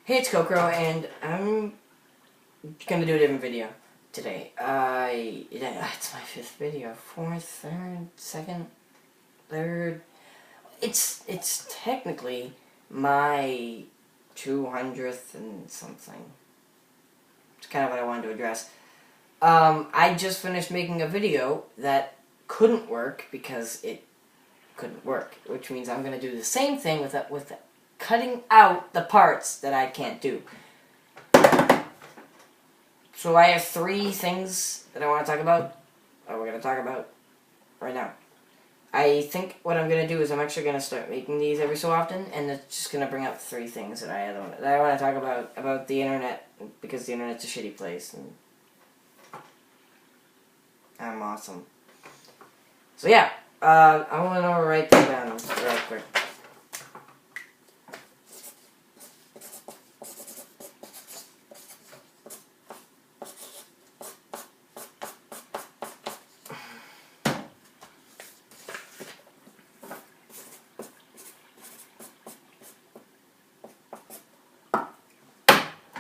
Hey, it's Kokoro, and I'm gonna do a different video today. It's my fifth video. Fourth, third, second, third. It's technically my 200th and something. It's kind of what I wanted to address. I just finished making a video that couldn't work because it couldn't work, which means I'm gonna do the same thing with cutting out the parts that I can't do. So I have three things that I want to talk about, we're going to talk about right now. I think what I'm going to do is I'm actually going to start making these every so often, and it's just going to bring up three things that I want to talk about the internet, because the internet's a shitty place, and I'm awesome. So yeah, I want to write them down real quick.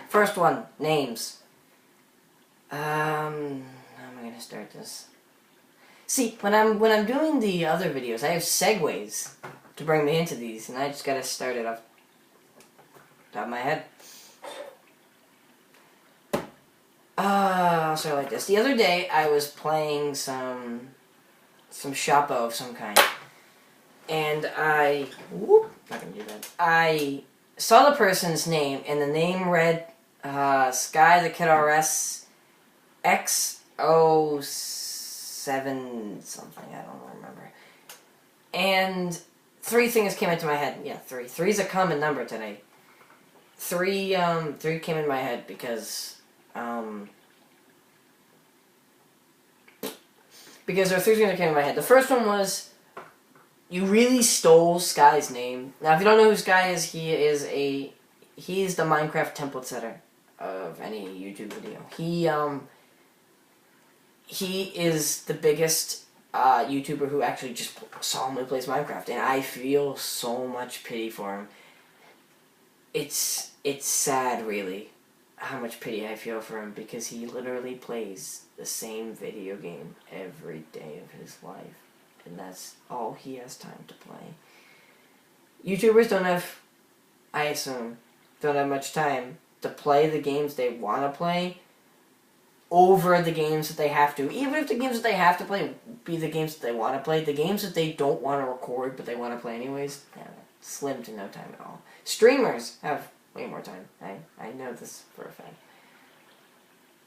First one, names. How am I gonna start this? See, when I'm doing the other videos, I have segues to bring me into these, and I just gotta start it off top of my head. I'll start like this. The other day, I was playing some Shoppo of some kind, and not gonna do that. I saw the person's name, and the name read Sky the Kid RS X07 something, I don't remember. And three things came into my head. Yeah, three. Three's a common number today. Three came in my head because there are three things that came in my head. The first one was, you really stole Sky's name. Now, if you don't know who Sky is, he's the Minecraft template setter of any YouTube video. He is the biggest YouTuber who actually just solemnly plays Minecraft, and I feel so much pity for him. It's sad, really, how much pity I feel for him, because he literally plays the same video game every day of his life, and that's all he has time to play. YouTubers I assume, don't have much time to play the games they want to play over the games that they have to. Even if the games that they have to play be the games that they want to play, the games that they don't want to record but they want to play anyways, slim to no time at all. Streamers have way more time. I know this for a fact.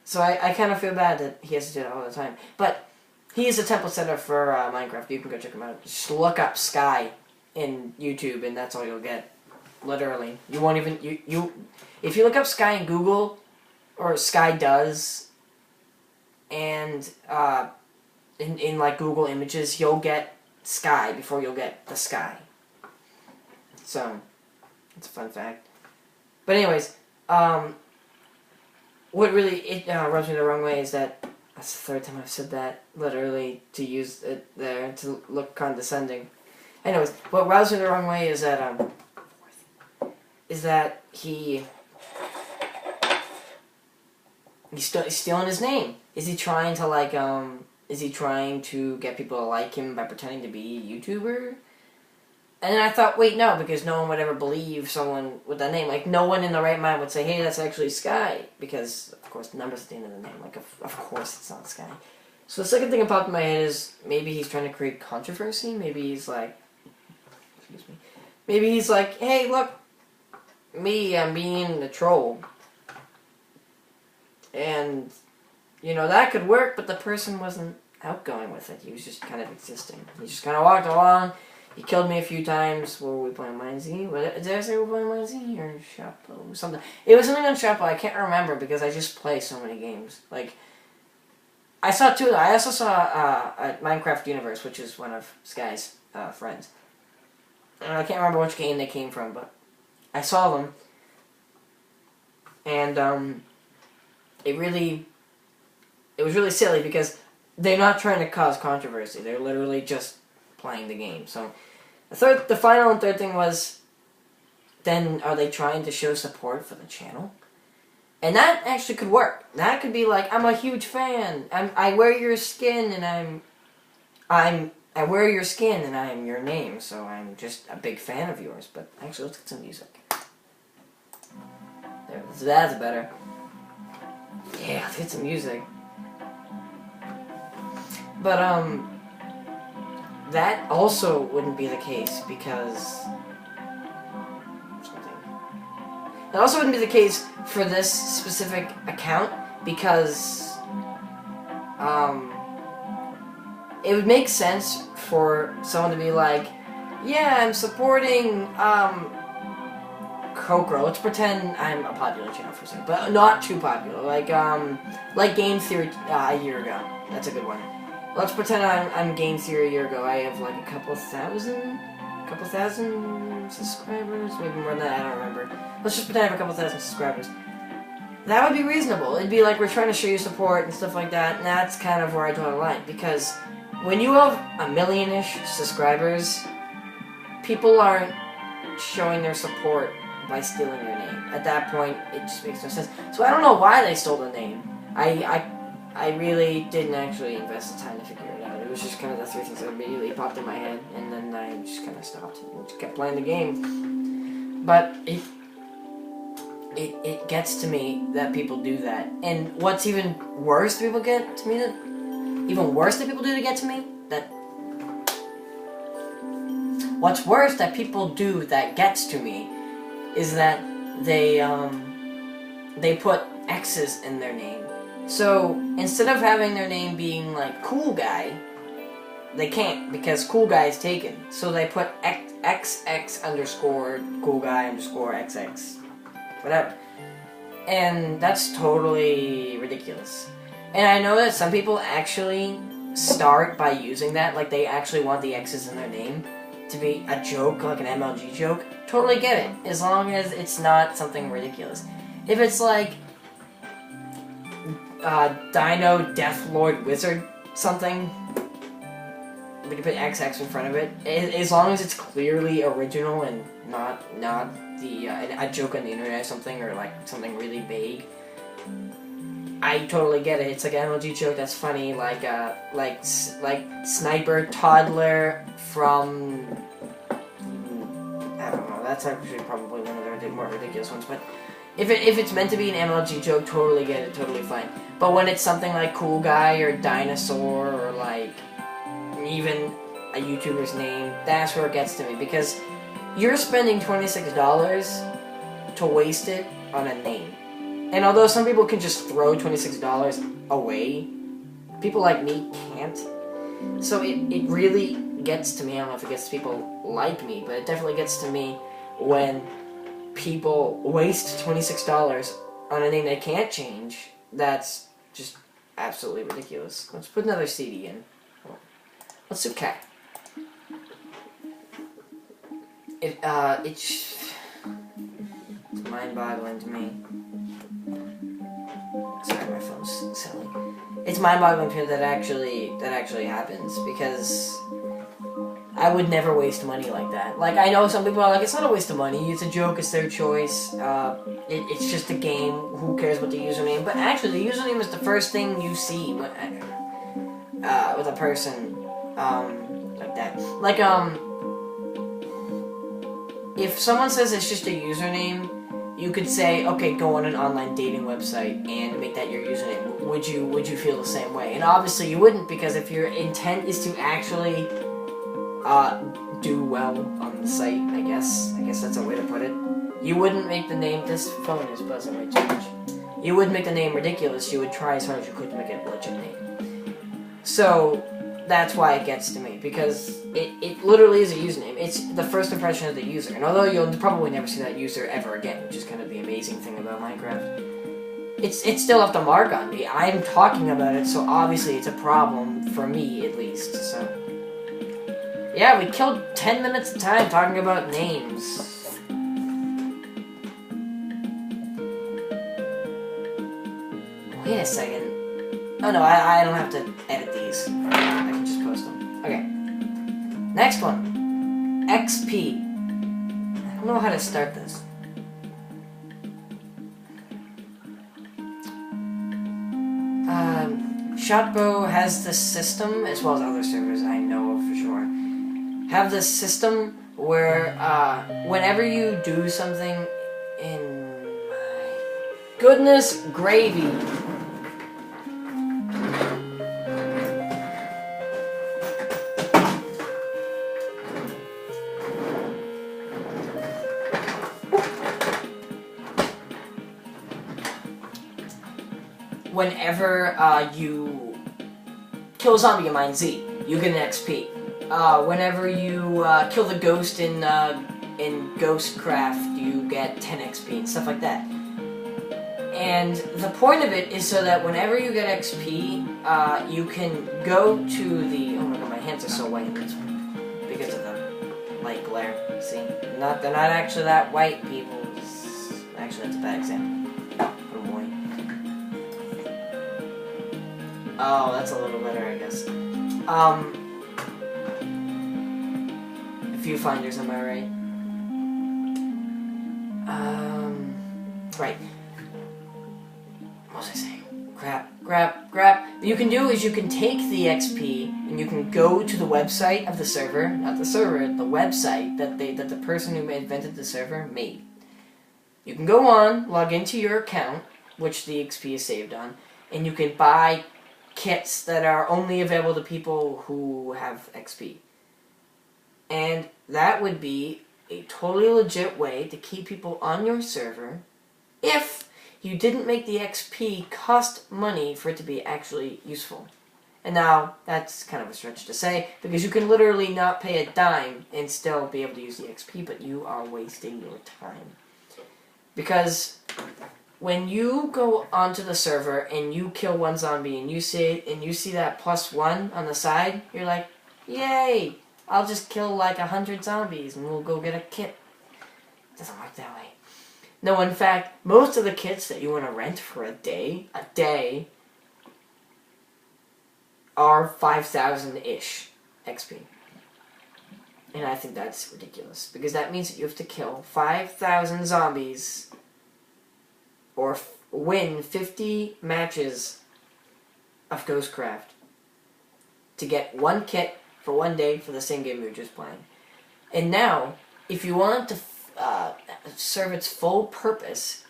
So I kind of feel bad that he has to do it all the time. But he is a template setter for Minecraft. You can go check him out. Just look up Sky in YouTube, and that's all you'll get. Literally. You won't even... If you look up Sky in Google, or Sky Does, and in like Google Images, you'll get Sky before you'll get the sky. So, it's a fun fact. But anyways, what really rubs me the wrong way is that that's the third time I've said that, literally, to use it there, to look condescending. Anyways, what rubs me the wrong way is that he's stealing his name. Is he trying to get people to like him by pretending to be a YouTuber? And then I thought, wait, no, because no one would ever believe someone with that name. Like, no one in the right mind would say, hey, that's actually Sky. Because, of course, the number's at the end of the name. Like, of course it's not Sky. So the second thing that popped in my head is, maybe he's trying to create controversy. Maybe he's like, hey, look, I'm being a troll. And, that could work, but the person wasn't outgoing with it. He was just kind of existing. He just kind of walked along. He killed me a few times. What were we playing, Mindsy? Did I say we were playing Mindsy or Shoppo? Something. It was something on Shoppo. I can't remember because I just play so many games. Like, I saw two. I also saw Minecraft Universe, which is one of Sky's friends. And I can't remember which game they came from, but I saw them. And it was really silly because they're not trying to cause controversy. They're literally just playing the game. So the final and third thing was, then are they trying to show support for the channel? And that actually could work. That could be like, I'm a huge fan. I wear your skin, and I wear your skin, and I'm your name, so I'm just a big fan of yours. But actually, let's get some music. There, that's better. Yeah, let's get some music. But that also wouldn't be the case because it also wouldn't be the case for this specific account because it would make sense for someone to be like, yeah, I'm supporting Kokoro. Let's pretend I'm a popular channel for a second, but not too popular. Like Game Theory a year ago. That's a good one. Let's pretend I'm Game Theory a year ago. I have like a couple thousand subscribers, maybe more than that, I don't remember. Let's just pretend I have a couple thousand subscribers. That would be reasonable. It'd be like we're trying to show you support and stuff like that, and that's kind of where I draw the line. Because when you have a million-ish subscribers, people aren't showing their support by stealing your name. At that point, it just makes no sense. So I don't know why they stole the name. I really didn't actually invest the time to figure it out. It was just kind of the three things that immediately popped in my head, and then I just kind of stopped and just kept playing the game. But it gets to me that people do that. And what's even worse that people get to me that even worse that people do to get to me what's worse that people do that gets to me is that they put X's in their name. So instead of having their name being like Cool Guy, they can't because Cool Guy is taken. So they put XX underscore Cool Guy underscore XX. Whatever. And that's totally ridiculous. And I know that some people actually start by using that, like they actually want the X's in their name to be a joke, like an MLG joke. Totally get it, as long as it's not something ridiculous. If it's like Dino Death Lord Wizard something, we can put XX in front of it, as long as it's clearly original and not the a joke on the internet or something, or like something really vague. I totally get it. It's like an MLG joke that's funny, like Sniper Toddler from I don't know. That's actually probably one of the more ridiculous ones. But if it's meant to be an MLG joke, totally get it, totally fine. But when it's something like Cool Guy or Dinosaur or like even a YouTuber's name, that's where it gets to me because you're spending $26 to waste it on a name. And although some people can just throw $26 away, people like me can't. So it really gets to me. I don't know if it gets to people like me, but it definitely gets to me when people waste $26 on a name they can't change. That's just absolutely ridiculous. Let's put another CD in. Let's do Cat. It's mind-boggling to me. Sorry, my phone's silly. It's mind-boggling to me that actually happens, because I would never waste money like that. Like, I know some people are like, it's not a waste of money, it's a joke, it's their choice, it's just a game, who cares about the username? But actually, the username is the first thing you see with a person, like that. Like, if someone says it's just a username, you could say, okay, go on an online dating website and make that your username. Would you feel the same way? And obviously you wouldn't, because if your intent is to actually do well on the site, I guess that's a way to put it, you wouldn't make the name, this phone is buzzing way too much, you wouldn't make the name ridiculous, you would try as hard as you could to make it a legit name. So that's why it gets to me, because it literally is a username. It's the first impression of the user, and although you'll probably never see that user ever again, which is kind of the amazing thing about Minecraft, it's still left a mark on me. I'm talking about it, so obviously it's a problem for me, at least. So yeah, we killed 10 minutes of time talking about names. Wait a second. Oh no, I don't have to edit these. I can just post them. Okay. Next one. XP. I don't know how to start this. Shotbow has this system, as well as other servers I know of for sure, have this system where whenever you do something in my goodness gravy. Whenever you kill a zombie in Mine Z, you get an XP. Whenever you kill the ghost in Ghostcraft, you get 10 XP and stuff like that. And the point of it is so that whenever you get XP, you can go to the... Oh my god, my hands are so white. It's because of the light glare. See? They're not actually that white, people. Actually, that's a bad example. Oh, that's a little better, I guess. Viewfinders, am I right? Right. What was I saying? Crap. What you can do is you can take the XP and you can go to the website of the server, not the server, the website that the person who invented the server made. You can go on, log into your account, which the XP is saved on, and you can buy kits that are only available to people who have XP. And that would be a totally legit way to keep people on your server if you didn't make the XP cost money for it to be actually useful. And now, that's kind of a stretch to say, because you can literally not pay a dime and still be able to use the XP, but you are wasting your time. Because when you go onto the server and you kill one zombie and you see that +1 on the side, you're like, yay! I'll just kill like 100 zombies and we'll go get a kit. It doesn't work that way. No, in fact, most of the kits that you want to rent for a day, are 5,000-ish XP. And I think that's ridiculous, because that means that you have to kill 5,000 zombies or win 50 matches of Ghostcraft to get one kit for one day for the same game you were just playing. And now, if you want to serve its full purpose,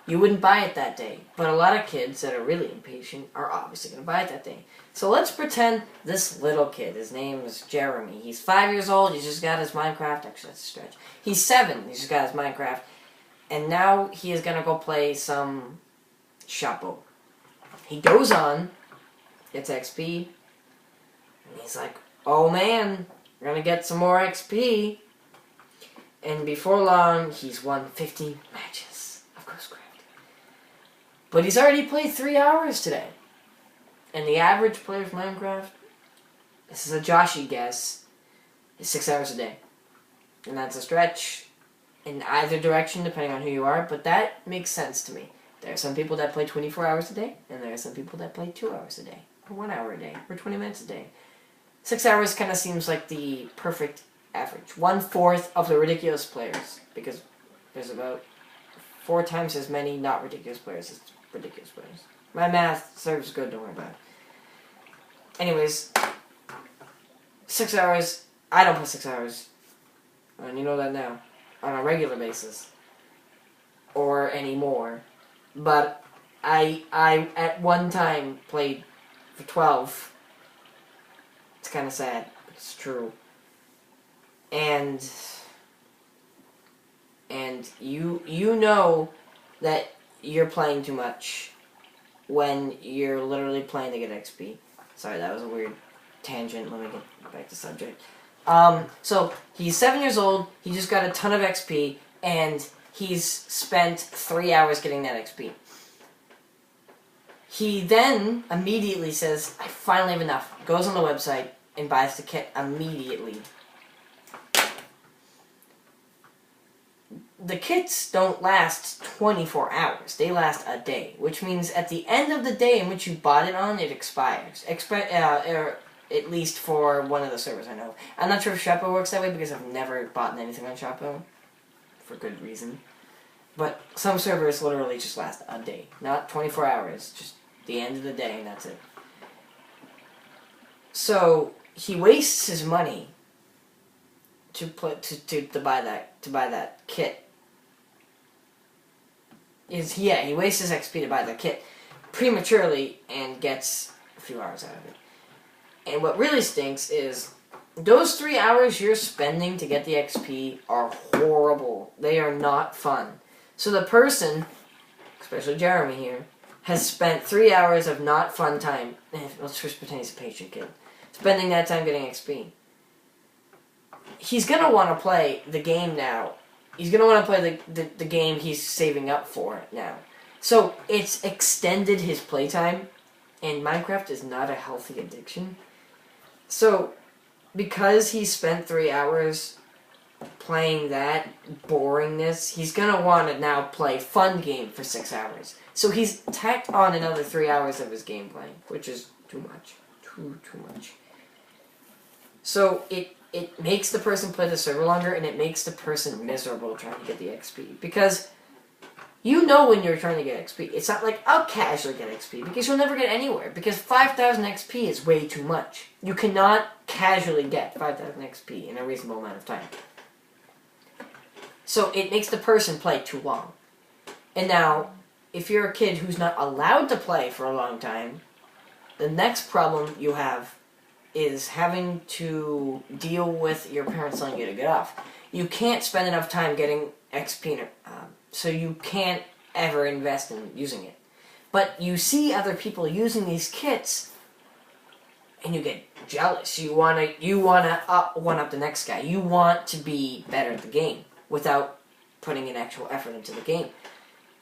you wouldn't buy it that day. But a lot of kids that are really impatient are obviously going to buy it that day. So let's pretend this little kid, his name is Jeremy. He's 5 years old, he's just got his Minecraft. Actually, that's a stretch. He's 7, he's just got his Minecraft. And now he is going to go play some Shotbow. He goes on, gets XP, and he's like, oh man, we're going to get some more XP. And before long, he's won 50 matches of Ghostcraft. But he's already played 3 hours today. And the average player of Minecraft, this is a Joshy guess, is 6 hours a day. And that's a stretch in either direction, depending on who you are, but that makes sense to me. There are some people that play 24 hours a day, and there are some people that play 2 hours a day, or 1 hour a day, or 20 minutes a day. 6 hours kind of seems like the perfect average. 1/4 of the ridiculous players, because there's about 4 times as many not ridiculous players as ridiculous players. My math serves good, don't worry about it. Anyways, 6 hours, I don't play 6 hours, and you know that now, on a regular basis, or anymore, but I at one time played for 12. It's kind of sad, but it's true. And you know that you're playing too much when you're literally playing to get XP. Sorry, that was a weird tangent. Let me get back to subject. So, he's 7 years old, he just got a ton of XP, and he's spent 3 hours getting that XP. He then immediately says, I finally have enough. Goes on the website and buys the kit immediately. The kits don't last 24 hours. They last a day, which means at the end of the day in which you bought it on, it expires. At least for one of the servers I know. I'm not sure if Shoppo works that way because I've never bought anything on Shoppo. for good reason. But some servers literally just last a day. Not 24 hours, just the end of the day and that's it. So he wastes his money to buy that kit. He wastes his XP to buy that kit prematurely and gets a few hours out of it. And what really stinks is those 3 hours you're spending to get the XP are horrible. They are not fun. So the person, especially Jeremy here, has spent 3 hours of not fun time. Let's just pretend he's a patient kid. Spending that time getting XP. He's going to want to play the game now. He's going to want to play the game he's saving up for now. So it's extended his playtime, and Minecraft is not a healthy addiction. So because he spent 3 hours playing that boringness, he's going to want to now play fun game for 6 hours. So he's tacked on another 3 hours of his gameplay, which is too much. Too much. So it makes the person play the server longer, and it makes the person miserable trying to get the XP. Because you know when you're trying to get XP. It's not like, I'll casually get XP, because you'll never get anywhere. Because 5,000 XP is way too much. You cannot casually get 5,000 XP in a reasonable amount of time. So it makes the person play too long. And now, if you're a kid who's not allowed to play for a long time, the next problem you have is having to deal with your parents telling you to get off. You can't spend enough time getting XP, so you can't ever invest in using it. But you see other people using these kits, and you get jealous. You wanna one up the next guy. You want to be better at the game without putting an actual effort into the game.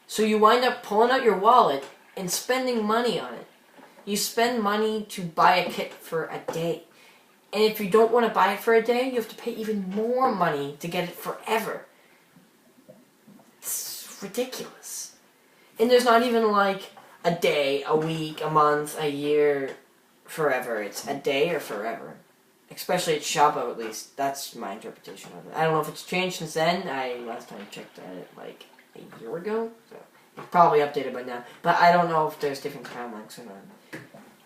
So you wind up pulling out your wallet and spending money on it. You spend money to buy a kit for a day. And if you don't want to buy it for a day, you have to pay even more money to get it forever. It's ridiculous. And there's not even like a day, a week, a month, a year, forever. It's a day or forever. Especially at Shabo, at least. That's my interpretation of it. I don't know if it's changed since then. Last time I checked it like a year ago. So it's probably updated by now. But I don't know if there's different timelines or not.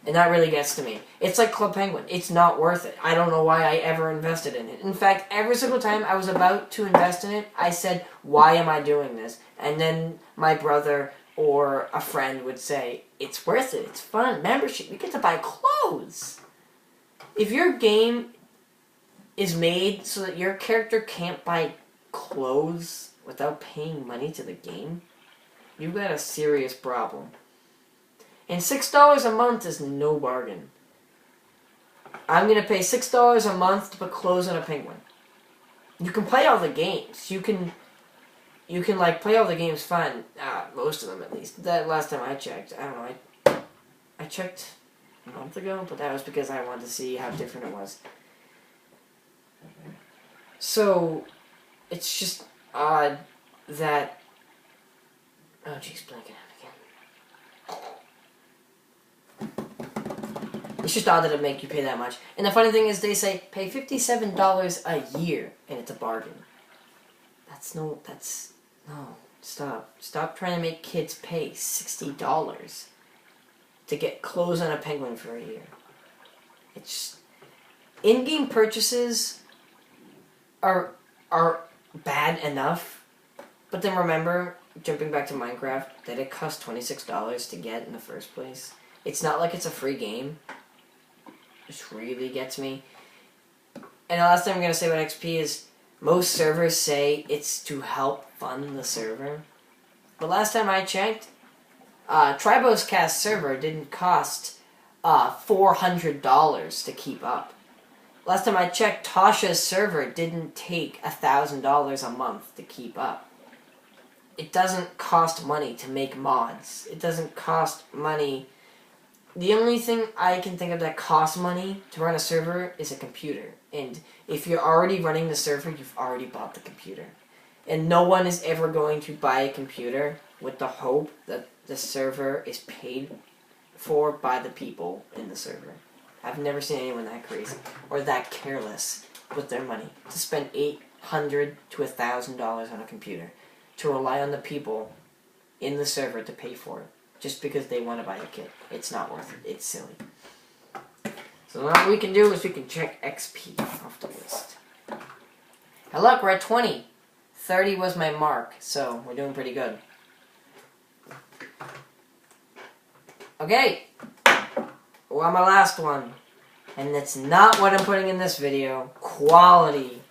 And that really gets to me. It's like Club Penguin. It's not worth it. I don't know why I ever invested in it. In fact, every single time I was about to invest in it, I said, why am I doing this? And then my brother or a friend would say, it's worth it. It's fun. Membership. You get to buy clothes. If your game is made so that your character can't buy clothes without paying money to the game, you've got a serious problem. And $6 a month is no bargain. I'm going to pay $6 a month to put clothes on a penguin. You can play all the games. You can like play all the games fine. Most of them at least. That last time I checked, I don't know, I checked a month ago, but that was because I wanted to see how different it was. So, it's just odd that... Oh jeez, blanking out again. It's just odd that it make you pay that much. And the funny thing is they say, pay $57 a year, and it's a bargain. No, stop. Stop trying to make kids pay $60 to get clothes on a penguin for a year. It's just... In-game purchases are bad enough, but then remember, jumping back to Minecraft, that it cost $26 to get in the first place. It's not like it's a free game. Which really gets me. And the last thing I'm going to say about XP is, most servers say it's to help fund the server. But last time I checked, Tribo's Cast server didn't cost $400 to keep up. Last time I checked, Tasha's server didn't take $1,000 a month to keep up. It doesn't cost money to make mods. It doesn't cost money... The only thing I can think of that costs money to run a server is a computer. And if you're already running the server, you've already bought the computer. And no one is ever going to buy a computer with the hope that the server is paid for by the people in the server. I've never seen anyone that crazy or that careless with their money to spend $900 to $1,000 on a computer to rely on the people in the server to pay for it just because they want to buy a kit. It's not worth it. It's silly. So what we can do is we can check XP off the list. Now look, we're at 20. 30 was my mark, so we're doing pretty good. Okay. Well, my last one. And that's not what I'm putting in this video. Quality.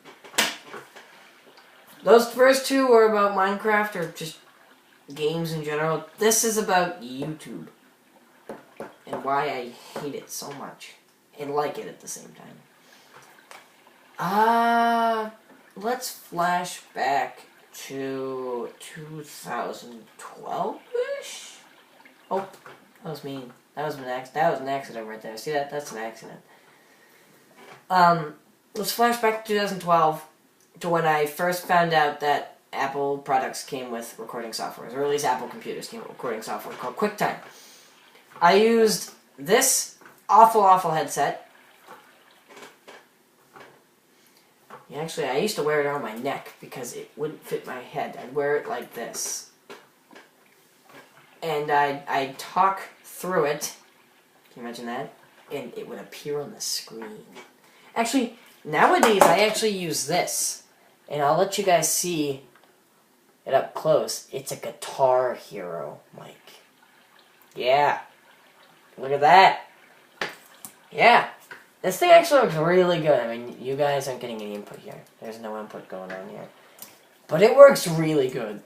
Those first two were about Minecraft or just games in general. This is about YouTube. And why I hate it so much. And like it at the same time. Let's flash back to 2012-ish? Oh, that was mean. That was an accident right there. See that? That's an accident. Let's flash back to 2012 to when I first found out that Apple products came with recording software, or at least Apple computers came with recording software called QuickTime. I used this awful headset. Yeah, actually, I used to wear it around my neck because it wouldn't fit my head. I'd wear it like this. And I'd talk through it. Can you imagine that? And it would appear on the screen. Actually, nowadays, I actually use this. And I'll let you guys see it up close. It's a Guitar Hero mic. Yeah. Look at that. Yeah. This thing actually looks really good. I mean, you guys aren't getting any input here. There's no input going on here. But it works really good.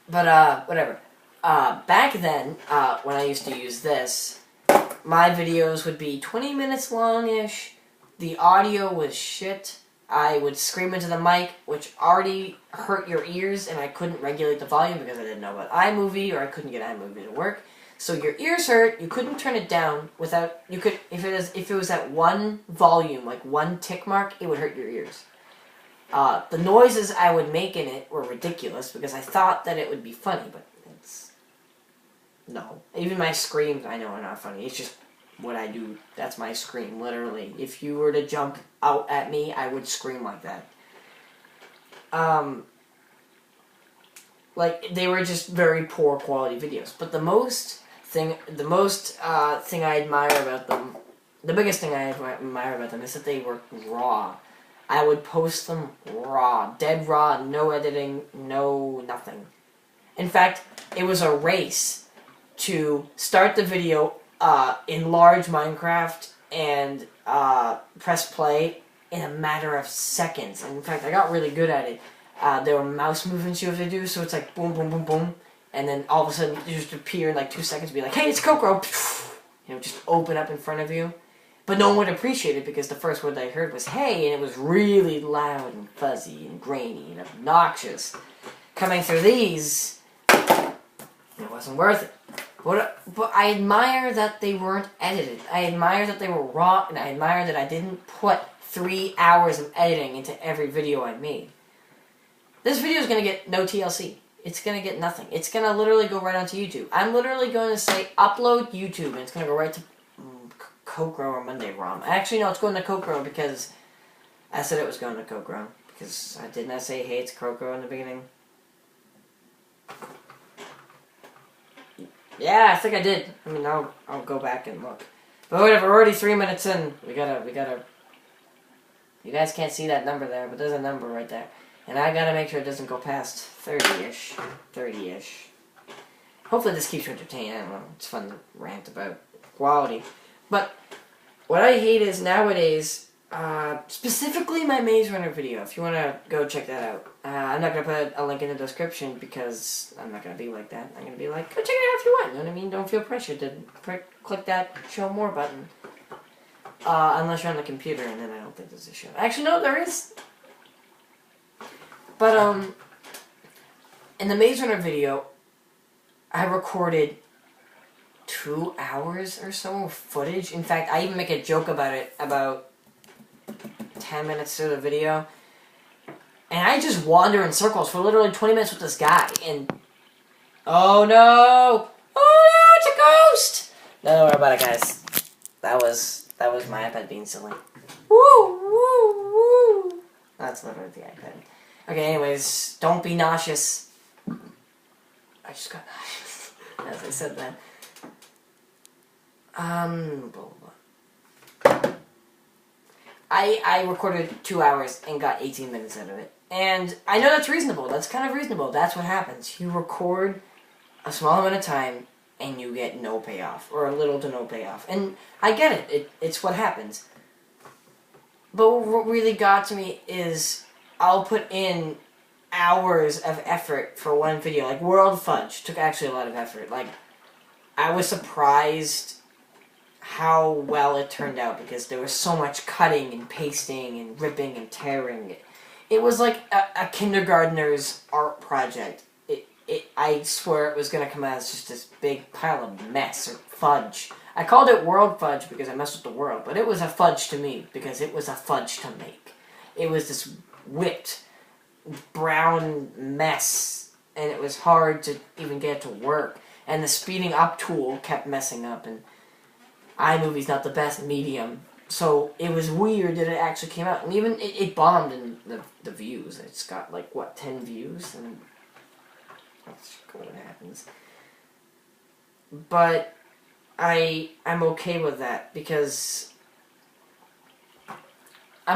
But, whatever. Back then, when I used to use this, my videos would be 20 minutes long-ish. The audio was shit. I would scream into the mic, which already hurt your ears, and I couldn't regulate the volume because I didn't know about iMovie, or I couldn't get iMovie to work. So your ears hurt. You couldn't turn it down without. You could if it was at one volume, like one tick mark, it would hurt your ears. The noises I would make in it were ridiculous because I thought that it would be funny, but it's no. Even my screams, I know, are not funny. It's just what I do. That's my scream, literally. If you were to jump out at me, I would scream like that. Like they were just very poor quality videos. But the biggest thing I admire about them is that they were raw. I would post them raw, dead raw, no editing, no nothing. In fact, it was a race to start the video, enlarge Minecraft, and press play in a matter of seconds. And in fact, I got really good at it. There were mouse movements you have to do, so it's like boom, boom, boom, boom, and then all of a sudden you just appear in like 2 seconds and be like, hey, it's Kokoro! You know, just open up in front of you. But no one would appreciate it because the first word I heard was hey, and it was really loud and fuzzy and grainy and obnoxious. Coming through these, it wasn't worth it. But I admire that they weren't edited. I admire that they were raw, and I admire that I didn't put 3 hours of editing into every video I made. This video is going to get no TLC. It's going to get nothing. It's going to literally go right onto YouTube. I'm literally going to say upload YouTube, and it's going to go right to Kokoro or Monday ROM. Actually, no, it's going to Kokoro because I said it was going to Kokoro. Because I did not say, hey, it's Kokoro in the beginning. Yeah, I think I did. I mean, I'll go back and look. But whatever, we're already 3 minutes in. We gotta... You guys can't see that number there, but there's a number right there. And I gotta make sure it doesn't go past 30-ish. 30-ish. Hopefully this keeps you entertained. I don't know. It's fun to rant about quality. But what I hate is nowadays, specifically my Maze Runner video. If you want to go check that out. I'm not going to put a link in the description because I'm not going to be like that. I'm going to be like, go check it out if you want. You know what I mean? Don't feel pressured to click that show more button. Unless you're on the computer, and then I don't think there's a show. Actually, no, there is. But, in the Maze Runner video, I recorded 2 hours or so of footage. In fact, I even make a joke about it about 10 minutes through the video. And I just wander in circles for literally 20 minutes with this guy. And, oh no! Oh no, it's a ghost! No, don't worry about it, guys. That was my iPad being silly. Woo, woo, woo. That's literally the iPad. Okay, anyways, don't be nauseous. I just got nauseous as I said that. Blah, blah, blah. I recorded 2 hours and got 18 minutes out of it. And I know that's reasonable. That's kind of reasonable. That's what happens. You record a small amount of time and you get no payoff. Or little to no payoff. And I get it. It's what happens. But what really got to me is I'll put in hours of effort for one video. Like World Fudge took actually a lot of effort. Like, I was surprised how well it turned out because there was so much cutting and pasting and ripping and tearing. It was like a kindergartner's art project. I swear it was going to come out as just this big pile of mess or fudge. I called it World Fudge because I messed with the world, but it was a fudge to me because it was a fudge to make. It was this whipped brown mess, and it was hard to even get it to work. And the speeding up tool kept messing up, and iMovie's not the best medium, so it was weird that it actually came out. And even it bombed in the views. It's got like what, 10 views, and that's what happens. But I'm okay with that because I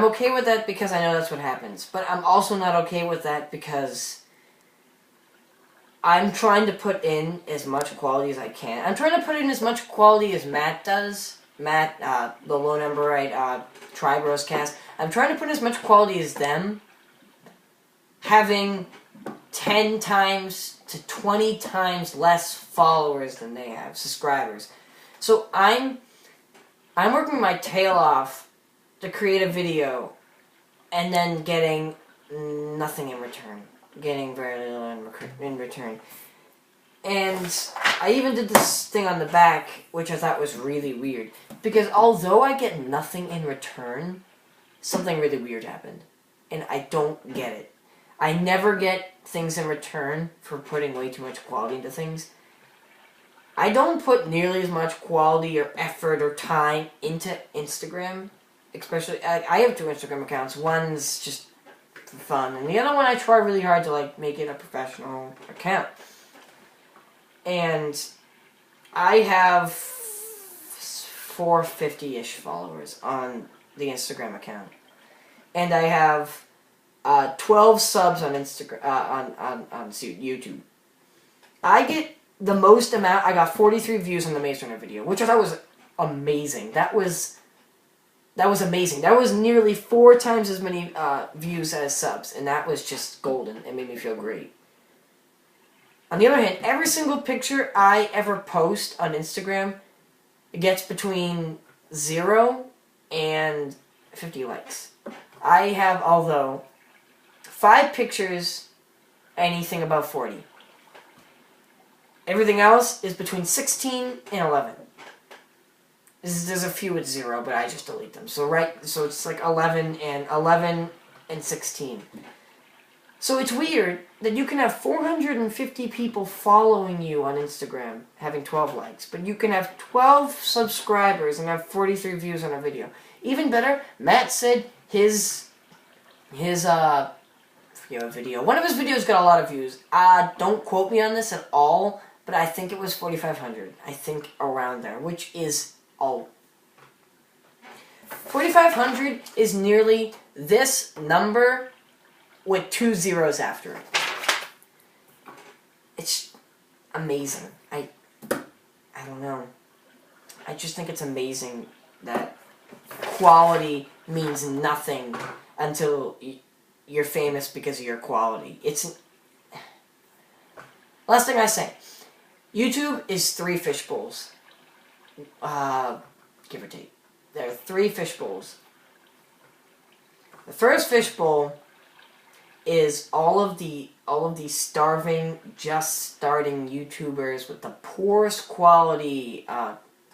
know that's what happens. But I'm also not okay with that because I'm trying to put in as much quality as I can. I'm trying to put in as much quality as Matt does. Matt, the Low Number Right, Tribros Cast. I'm trying to put in as much quality as them. Having 10 times to 20 times less followers than they have, subscribers. So I'm working my tail off to create a video and then getting nothing in return. Getting very little in return. And I even did this thing on the back, which I thought was really weird. Because although I get nothing in return, something really weird happened. And I don't get it. I never get things in return for putting way too much quality into things. I don't put nearly as much quality or effort or time into Instagram. Especially, I have 2 Instagram accounts. One's just for fun, and the other one I try really hard to like make it a professional account. And I have 450-ish followers on the Instagram account, and I have 12 subs on Instagram on YouTube. I get the most amount. I got 43 views on the Maze Runner video, which I thought was amazing. That was amazing. That was nearly 4 times as many views as subs, and that was just golden. It made me feel great. On the other hand, every single picture I ever post on Instagram gets between 0 and 50 likes. I have, although, 5 pictures, anything above 40. Everything else is between 16 and 11. There's a few with 0, but I just delete them. So it's like 11 and 16. So it's weird that you can have 450 people following you on Instagram, having 12 likes, but you can have 12 subscribers and have 43 views on a video. Even better, Matt said his video. One of his videos got a lot of views. Don't quote me on this at all, but I think it was 4,500. I think around there, which is 4,500 is nearly this number with 2 zeros after it. It's amazing. I don't know. I just think it's amazing that quality means nothing until you're famous because of your quality. Last thing I say. YouTube is 3 fishbowls. Give or take. There are 3 fishbowls. The first fishbowl is all of the starving, just starting YouTubers with the poorest quality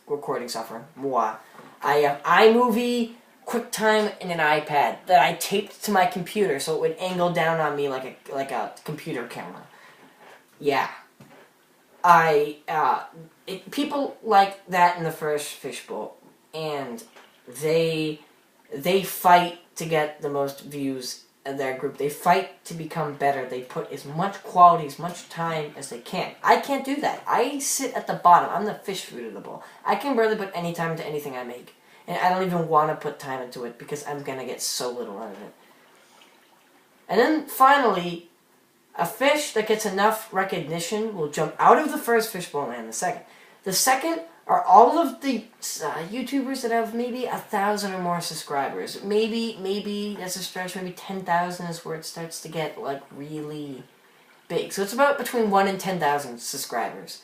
recording software. Moi. I have iMovie, QuickTime, and an iPad that I taped to my computer so it would angle down on me like a computer camera. Yeah. People like that in the first fishbowl, and they fight to get the most views their group. They fight to become better. They put as much quality, as much time as they can. I can't do that. I sit at the bottom. I'm the fish food of the bowl. I can barely put any time into anything I make. And I don't even want to put time into it because I'm going to get so little out of it. And then finally, a fish that gets enough recognition will jump out of the first fishbowl and land the second. The second are all of the YouTubers that have maybe 1,000 or more subscribers. Maybe that's a stretch. Maybe 10,000 is where it starts to get like really big. So it's about between 1 and 10,000 subscribers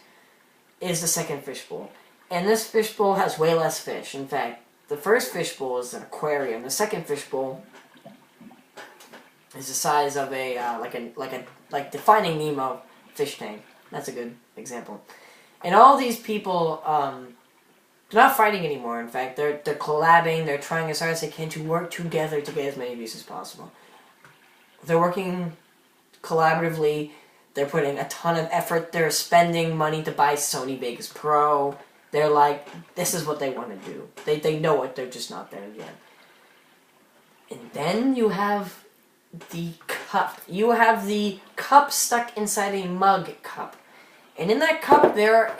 is the second fishbowl. And this fishbowl has way less fish. In fact, the first fishbowl is an aquarium. The second fishbowl is the size of a like the Finding Nemo fish tank. That's a good example. And all these people, they're not fighting anymore. In fact, they're collabing. They're trying as hard as they can to work together to get as many views as possible. They're working collaboratively. They're putting a ton of effort. They're spending money to buy Sony Vegas Pro. They're like, this is what they want to do. They know it. They're just not there yet. And then you have the cup. You have the cup stuck inside a mug cup. And in that cup, there are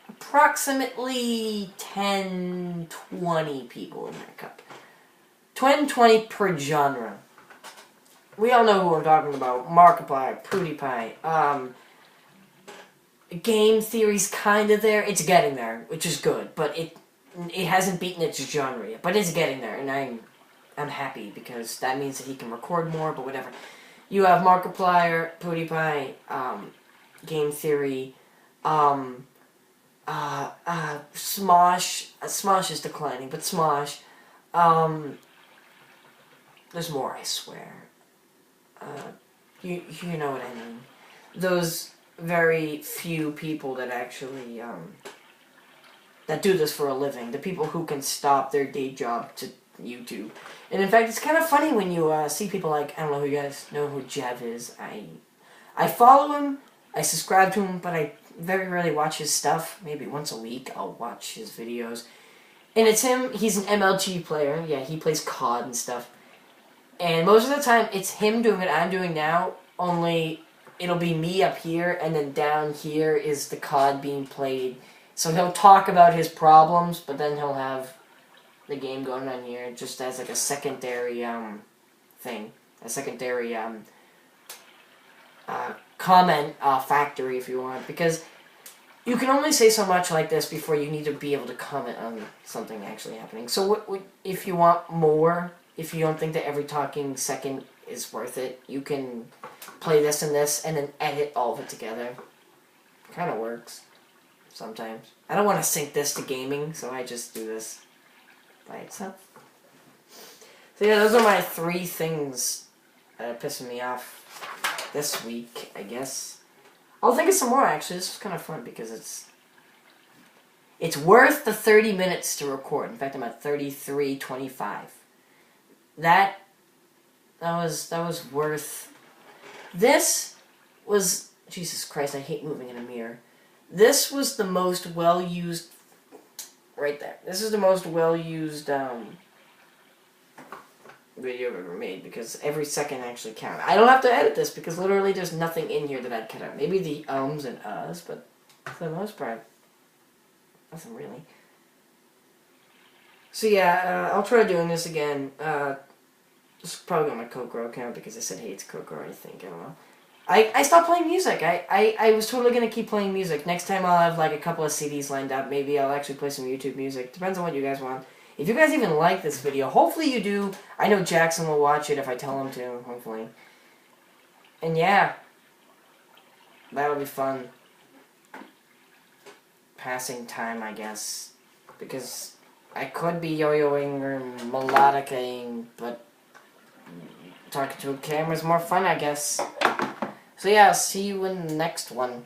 approximately 10, 20 people in that cup. 10, 20 per genre. We all know who I'm talking about. Markiplier, PewDiePie, Game Theory's kind of there. It's getting there, which is good. But it hasn't beaten its genre yet. But it's getting there, and I'm happy because that means that he can record more, but whatever. You have Markiplier, PewDiePie, Game Theory, Smosh. Smosh is declining, but Smosh. There's more, I swear. You know what I mean. Those very few people that actually, that do this for a living. The people who can stop their day job to YouTube. And in fact, it's kind of funny when you see people like, I don't know who you guys know who Jev is. I follow him. I subscribe to him, but I very rarely watch his stuff. Maybe once a week I'll watch his videos. And it's him. He's an MLG player. Yeah, he plays COD and stuff. And most of the time, it's him doing what I'm doing now, only it'll be me up here, and then down here is the COD being played. So he'll talk about his problems, but then he'll have the game going on here just as like a secondary thing. A secondary comment factory, if you want, because you can only say so much like this before you need to be able to comment on something actually happening. So if you want more, if you don't think that every talking second is worth it, you can play this and then edit all of it together. Kind of works sometimes. I don't want to sync this to gaming, so I just do this by itself. So yeah, those are my 3 things that are pissing me off this week, I guess. I'll think of some more, actually. This was kind of fun because it's worth the 30 minutes to record. In fact, I'm at 33:25. That was worth... This was... Jesus Christ, I hate moving in a mirror. This was the most well-used... Right there. This is the most well-used video I've ever made because every second actually counts. I don't have to edit this because literally there's nothing in here that I'd cut out. Maybe the ums and uhs, but for the most part, nothing really. So yeah, I'll try doing this again. This is probably on my Kokoro account because I said, hey, it's Kokoro, I think. I don't know. I stopped playing music. I was totally going to keep playing music. Next time I'll have like a couple of CDs lined up. Maybe I'll actually play some YouTube music. Depends on what you guys want. If you guys even like this video, hopefully you do. I know Jackson will watch it if I tell him to, hopefully. And yeah, that'll be fun. Passing time, I guess. Because I could be yo-yoing or melodicaing, but talking to a camera is more fun, I guess. So yeah, I'll see you in the next one.